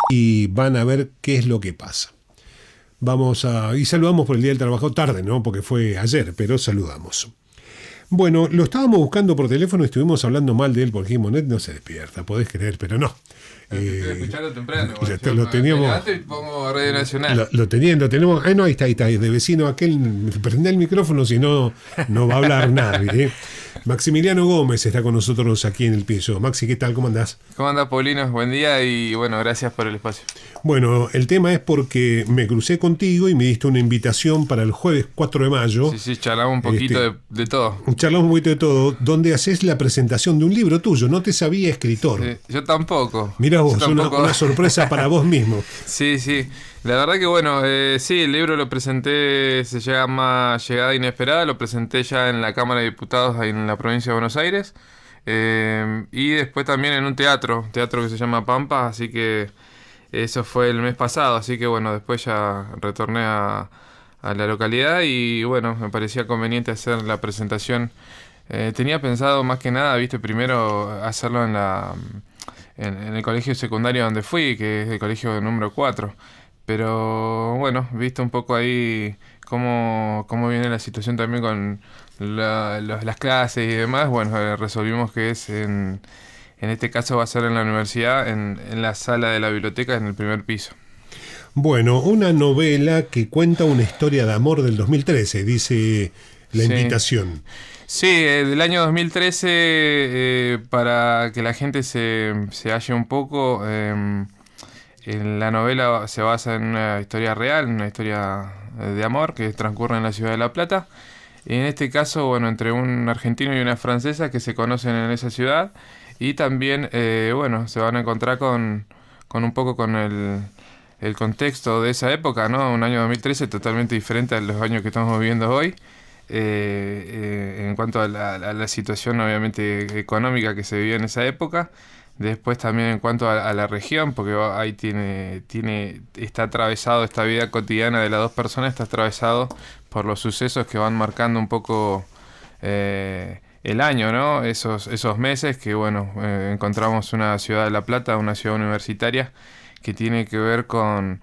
y van a ver qué es lo que pasa. Y saludamos por el Día del Trabajador tarde, ¿no? Porque fue ayer, pero saludamos. Bueno, lo estábamos buscando por teléfono y estuvimos hablando mal de él porque dijimos, no se despierta, podés creer, pero no. Escucharlo temprano. Lo teníamos. Antes pongo Radio Nacional. Lo tenemos. No, ahí está. De vecino aquel, prende el micrófono, si no, no va a hablar nadie. Maximiliano Gómez está con nosotros aquí en el piso. Maxi, ¿qué tal? ¿Cómo andás? ¿Cómo andás, Paulino? Buen día y bueno, gracias por el espacio. Bueno, el tema es porque me crucé contigo y me diste una invitación para el jueves 4 de mayo. Sí, charlamos un poquito de todo. Charlamos un poquito de todo, donde haces la presentación de un libro tuyo. No te sabía escritor. Sí, yo tampoco. Mirá vos, una sorpresa para vos mismo. Sí. La verdad que bueno, sí, el libro lo presenté, se llama Llegada Inesperada, lo presenté ya en la Cámara de Diputados ahí en la provincia de Buenos Aires. Y después también en un teatro que se llama Pampa, así que eso fue el mes pasado, así que bueno, después ya retorné a la localidad y bueno, me parecía conveniente hacer la presentación. Tenía pensado más que nada, primero hacerlo en el colegio secundario donde fui, que es el colegio número 4. Pero bueno, visto un poco ahí cómo viene la situación también con las clases y demás, bueno, resolvimos que en este caso va a ser en la universidad, en la sala de la biblioteca, en el primer piso. Bueno, una novela que cuenta una historia de amor del 2013, dice la invitación. Sí, del año 2013, para que la gente se halle un poco, la novela se basa en una historia real, una historia de amor que transcurre en la ciudad de La Plata. Y en este caso, bueno, entre un argentino y una francesa que se conocen en esa ciudad. Y también, se van a encontrar con un poco con el contexto de esa época, ¿no? Un año 2013 totalmente diferente a los años que estamos viviendo hoy. En cuanto a la situación obviamente económica que se vivía en esa época. Después también en cuanto a la región, porque ahí está atravesado, esta vida cotidiana de las dos personas está atravesado por los sucesos que van marcando un poco el año, ¿no? Esos meses que, bueno, encontramos una ciudad de La Plata, una ciudad universitaria, que tiene que ver con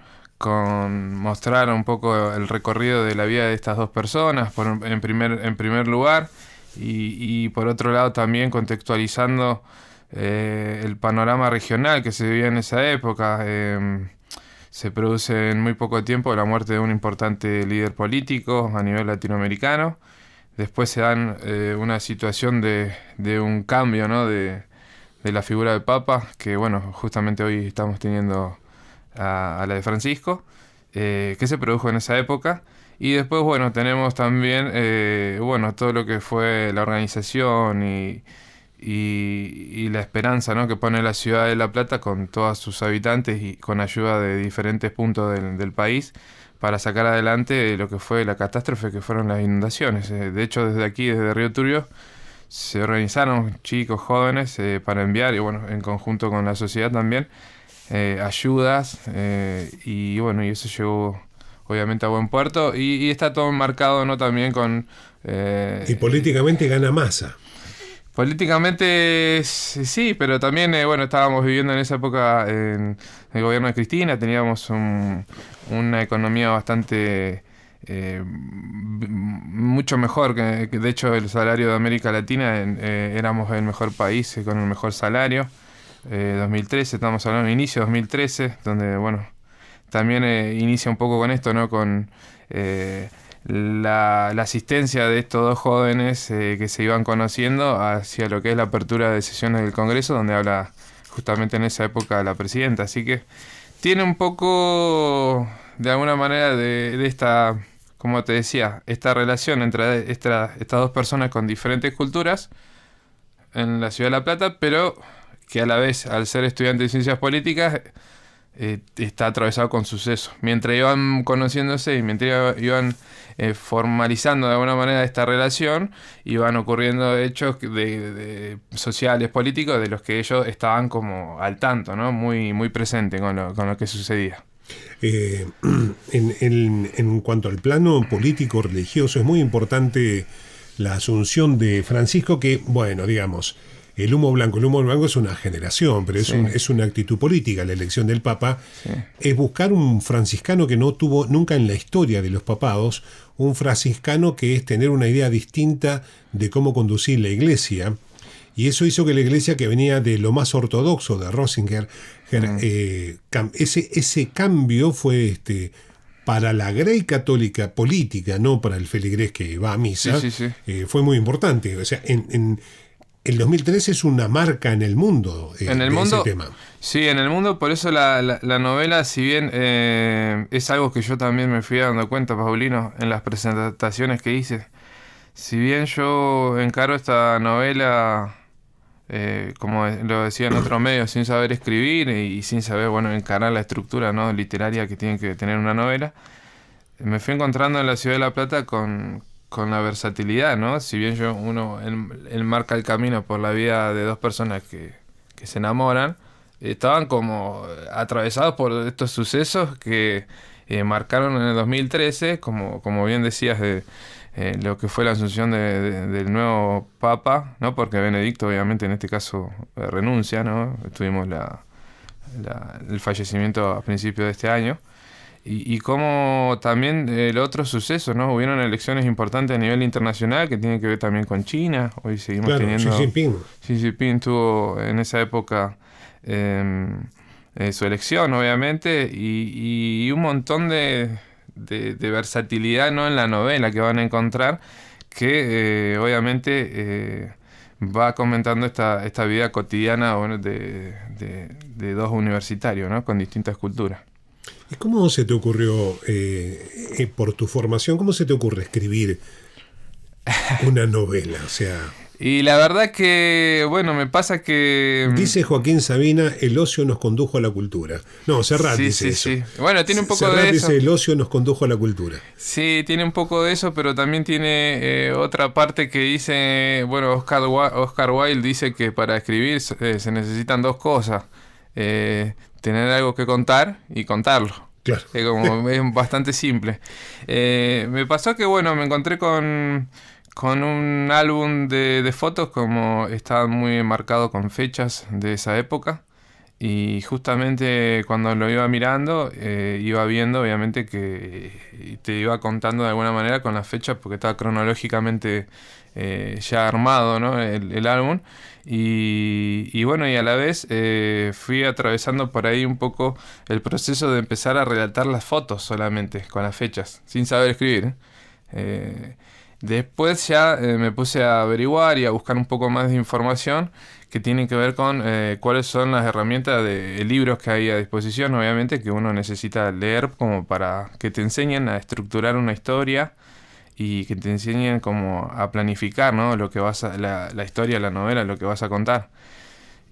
mostrar un poco el recorrido de la vida de estas dos personas, en primer lugar, y por otro lado también contextualizando el panorama regional que se vivía en esa época. Se produce en muy poco tiempo la muerte de un importante líder político a nivel latinoamericano. Después se dan una situación de un cambio, ¿no? de la figura del Papa, que bueno, justamente hoy estamos teniendo a la de Francisco, que se produjo en esa época. Y después, bueno, tenemos también todo lo que fue la organización y la esperanza, ¿no? que pone la ciudad de La Plata con todos sus habitantes y con ayuda de diferentes puntos del país para sacar adelante lo que fue la catástrofe que fueron las inundaciones. De hecho, desde aquí, desde Río Turbio, se organizaron chicos, jóvenes, para enviar, y bueno, en conjunto con la sociedad también, ayudas, y eso llegó obviamente a buen puerto, y está todo marcado, ¿no? También con... y políticamente gana Massa. Políticamente sí, pero también estábamos viviendo en esa época en el gobierno de Cristina, teníamos una economía bastante mucho mejor, que de hecho el salario de América Latina éramos el mejor país con el mejor salario. 2013, estamos hablando de inicio de 2013, donde bueno, también inicia un poco con esto, ¿no? Con la asistencia de estos dos jóvenes que se iban conociendo hacia lo que es la apertura de sesiones del Congreso, donde habla justamente en esa época la presidenta. Así que tiene un poco, de alguna manera, de esta, como te decía, esta relación entre estas dos personas con diferentes culturas en la ciudad de La Plata, pero que a la vez, al ser estudiante de ciencias políticas, está atravesado con sucesos. Mientras iban conociéndose y mientras iban formalizando de alguna manera esta relación, iban ocurriendo hechos de sociales, políticos, de los que ellos estaban como al tanto, ¿no? Muy, muy presentes con lo que sucedía. En cuanto al plano político religioso, es muy importante la asunción de Francisco, que, bueno, digamos, el humo blanco. El humo blanco es una generación, pero Sí. es una actitud política. La elección del Papa Sí. es buscar un franciscano que no tuvo nunca en la historia de los papados, un franciscano que es tener una idea distinta de cómo conducir la iglesia. Y eso hizo que la iglesia, que venía de lo más ortodoxo de Ratzinger, ese cambio fue para la Grey católica política, no para el feligrés que va a misa, Sí, sí, sí. fue muy importante. O sea, el 2013 es una marca en el mundo En el de mundo, ese tema. sí, en el mundo, por eso la novela, si bien es algo que yo también me fui dando cuenta, Paulino, en las presentaciones que hice, si bien yo encaro esta novela, como lo decía en otros medios, sin saber escribir y sin saber, bueno, encarar la estructura, ¿no?, literaria que tiene que tener una novela, me fui encontrando en la Ciudad de La Plata con la versatilidad, ¿no? Si bien él marca el camino por la vida de dos personas que se enamoran, estaban como atravesados por estos sucesos que marcaron en el 2013, como bien decías, de lo que fue la asunción del nuevo Papa, ¿no? Porque Benedicto, obviamente, en este caso renuncia, ¿no? Tuvimos el fallecimiento a principios de este año. Y como también el otro suceso, ¿no? Hubieron elecciones importantes a nivel internacional que tienen que ver también con China. Hoy seguimos teniendo... Xi Jinping. Xi Jinping tuvo en esa época su elección, obviamente, y un montón de versatilidad, ¿no?, en la novela que van a encontrar, que obviamente va comentando esta vida cotidiana, bueno, de dos universitarios, ¿no?, con distintas culturas. ¿Y cómo se te ocurrió, por tu formación, cómo se te ocurre escribir una novela? O sea... Y la verdad que, bueno, me pasa que... Dice Joaquín Sabina, el ocio nos condujo a la cultura. No, Serrat dice eso. Sí. Bueno, tiene un poco Serrat de eso. dice, el ocio nos condujo a la cultura. Sí, tiene un poco de eso, pero también tiene otra parte que dice, bueno, Oscar Wilde dice que para escribir se necesitan dos cosas. Tener algo que contar y contarlo. Claro. Es bastante simple. Me pasó que, bueno, me encontré con un álbum de fotos, como estaba muy marcado con fechas de esa época, y justamente cuando lo iba mirando, iba viendo obviamente que te iba contando de alguna manera con las fechas, porque estaba cronológicamente ya armado, ¿no?, el álbum, y bueno, y a la vez fui atravesando por ahí un poco el proceso de empezar a relatar las fotos solamente con las fechas, sin saber escribir, Después ya me puse a averiguar y a buscar un poco más de información que tiene que ver con cuáles son las herramientas de libros que hay a disposición, obviamente, que uno necesita leer como para que te enseñen a estructurar una historia y que te enseñen como a planificar, ¿no?, lo que la historia, la novela, lo que vas a contar.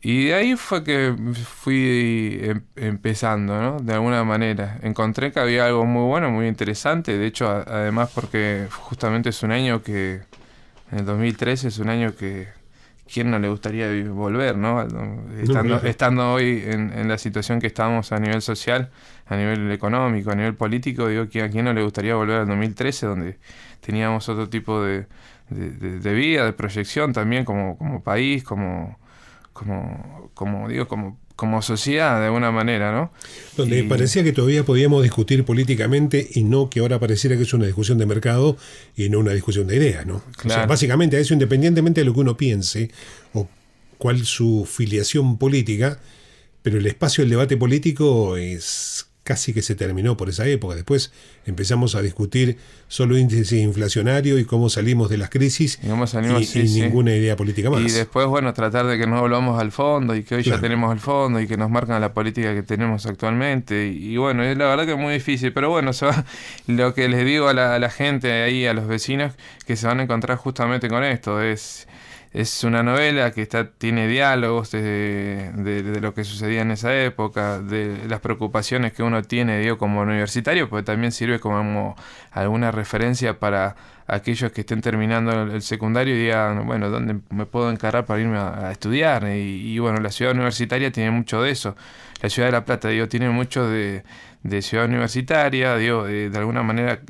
Y de ahí fue que fui empezando, ¿no?, de alguna manera. Encontré que había algo muy bueno, muy interesante. De hecho, además porque justamente es un año que, en el 2013, es un año que ¿quién no le gustaría volver, ¿no? Estando hoy en la situación que estamos a nivel social, a nivel económico, a nivel político, digo que a quién no le gustaría volver al 2013, donde teníamos otro tipo de vida, de proyección también como país, como sociedad, de alguna manera, ¿no? Donde parecía que todavía podíamos discutir políticamente y no que ahora pareciera que es una discusión de mercado y no una discusión de ideas, ¿no? Claro. O sea, básicamente a eso, independientemente de lo que uno piense o cuál su filiación política, pero el espacio del debate político es casi que se terminó por esa época. Después empezamos a discutir solo índices inflacionarios y cómo salimos de las crisis y ninguna idea política más. Y después, bueno, tratar de que no volvamos al fondo y que hoy claro, ya tenemos el fondo y que nos marcan la política que tenemos actualmente. Y bueno, es la verdad que es muy difícil, pero bueno, lo que les digo a la gente ahí, a los vecinos, que se van a encontrar justamente con esto, es una novela que tiene diálogos de lo que sucedía en esa época, de las preocupaciones que uno tiene, digo, como universitario, porque también sirve como alguna referencia para aquellos que estén terminando el secundario y digan, bueno, ¿dónde me puedo encargar para irme a estudiar? Y bueno, la ciudad universitaria tiene mucho de eso. La ciudad de La Plata, digo, tiene mucho de ciudad universitaria, digo, de alguna manera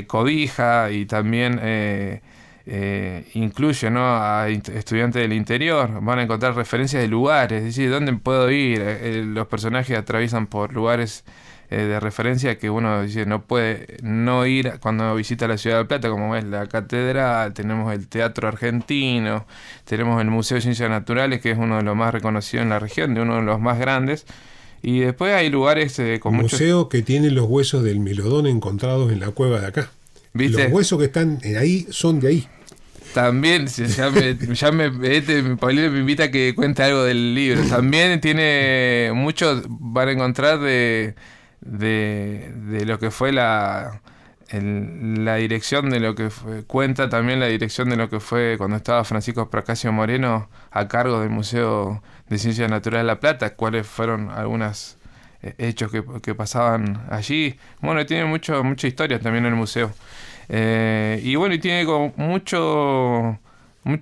cobija y también... incluye, ¿no?, a estudiantes del interior. Van a encontrar referencias de lugares, es decir, ¿dónde puedo ir? Los personajes atraviesan por lugares de referencia que uno dice no puede no ir cuando visita la ciudad de La Plata, como es la catedral, tenemos el Teatro Argentino, tenemos el Museo de Ciencias Naturales, que es uno de los más reconocidos en la región, de uno de los más grandes. Y después hay lugares con muchos... Museo que tiene los huesos del Milodón encontrados en la cueva de acá. ¿Viste? Los huesos que están ahí son de ahí. También, Paulino me invita a que cuente algo del libro. También tiene mucho, van a encontrar de lo que fue la dirección de lo que fue, cuenta también la dirección de lo que fue cuando estaba Francisco Procasio Moreno a cargo del Museo de Ciencias Naturales de La Plata, cuáles fueron algunos hechos que pasaban allí. Bueno, tiene mucha historia también el museo. Y bueno, y tiene como mucho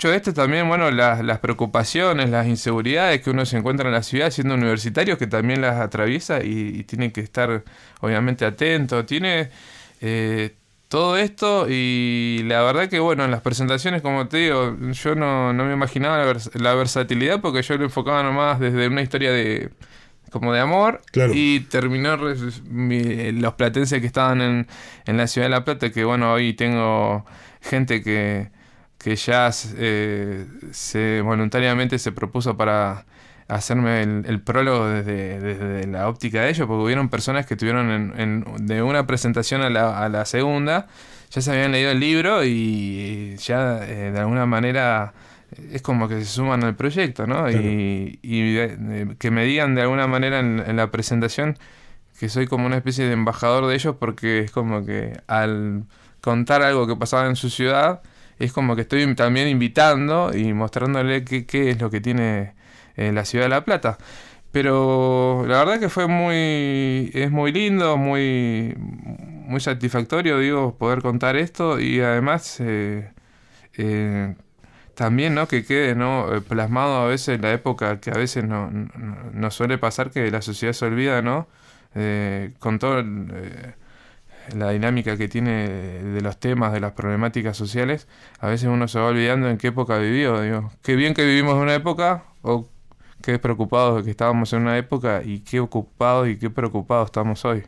de esto también, bueno, las preocupaciones, las inseguridades que uno se encuentra en la ciudad siendo universitario, que también las atraviesa y tiene que estar obviamente atento. Tiene todo esto, y la verdad que bueno, en las presentaciones, como te digo, yo no me imaginaba la versatilidad, porque yo lo enfocaba nomás desde una historia como de amor, claro. Y terminó los platenses que estaban en la ciudad de La Plata, que bueno, hoy tengo gente que ya voluntariamente se propuso para hacerme el prólogo desde la óptica de ellos, porque hubieron personas que tuvieron de una presentación a la segunda, ya se habían leído el libro y ya de alguna manera es como que se suman al proyecto, ¿no? Claro. Y que me digan de alguna manera en la presentación que soy como una especie de embajador de ellos, porque es como que al contar algo que pasaba en su ciudad, es como que estoy también invitando y mostrándole qué es lo que tiene la ciudad de La Plata. Pero la verdad que es muy lindo, muy satisfactorio, digo, poder contar esto, y además también, ¿no?, que quede, ¿no?, plasmado a veces la época, que a veces no suele pasar, que la sociedad se olvida, ¿no?, con todo la dinámica que tiene de los temas, de las problemáticas sociales. A veces uno se va olvidando en qué época vivió. Digo, qué bien que vivimos en una época, o qué despreocupados de que estábamos en una época, y qué ocupados y qué preocupados estamos hoy.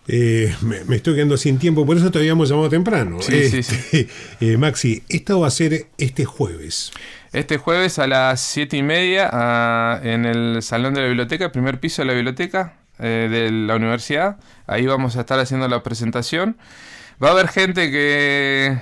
Me estoy quedando sin tiempo, por eso te habíamos llamado temprano. Sí. Maxi, esto va a ser este jueves. Este jueves a las 7:30 en el salón de la biblioteca, el primer piso de la biblioteca de la universidad. Ahí vamos a estar haciendo la presentación. Va a haber gente que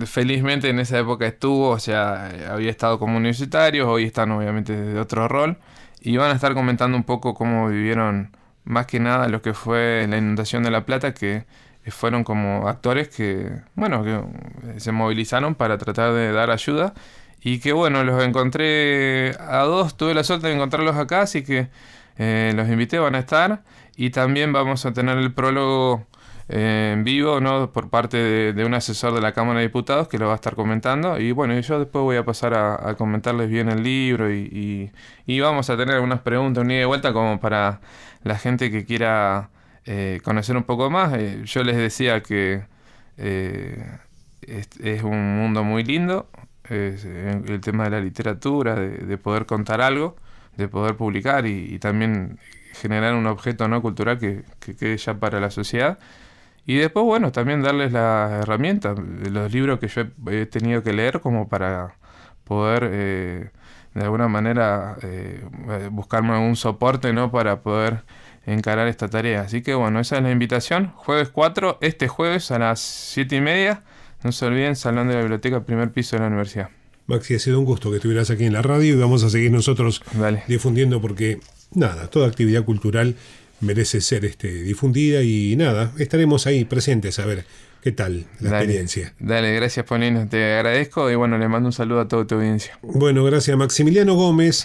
felizmente en esa época estuvo, o sea, había estado como universitarios, hoy están obviamente de otro rol, y van a estar comentando un poco cómo vivieron más que nada lo que fue la inundación de La Plata, que fueron como actores que se movilizaron para tratar de dar ayuda, y que bueno, los encontré a dos, tuve la suerte de encontrarlos acá, así que los invité, van a estar, y también vamos a tener el prólogo en vivo, ¿no?, por parte de un asesor de la Cámara de Diputados, que lo va a estar comentando, y bueno, yo después voy a pasar a comentarles bien el libro, y vamos a tener algunas preguntas, un ida y vuelta, como para la gente que quiera conocer un poco más. Yo les decía que es un mundo muy lindo, el tema de la literatura, de poder contar algo, de poder publicar y también generar un objeto, ¿no?, cultural que quede ya para la sociedad. Y después, bueno, también darles las herramientas, los libros que yo he tenido que leer, como para poder de alguna manera buscarme un soporte, ¿no?, para poder encarar esta tarea. Así que bueno, esa es la invitación. Jueves 4, este jueves a las 7:30. No se olviden, Salón de la Biblioteca, primer piso de la universidad. Maxi, ha sido un gusto que estuvieras aquí en la radio, y vamos a seguir nosotros difundiendo, porque toda actividad cultural merece ser difundida, y estaremos ahí presentes a ver qué tal la experiencia. Dale, gracias, Paulino, te agradezco, y bueno, le mando un saludo a toda tu audiencia. Bueno, gracias, Maximiliano Gómez.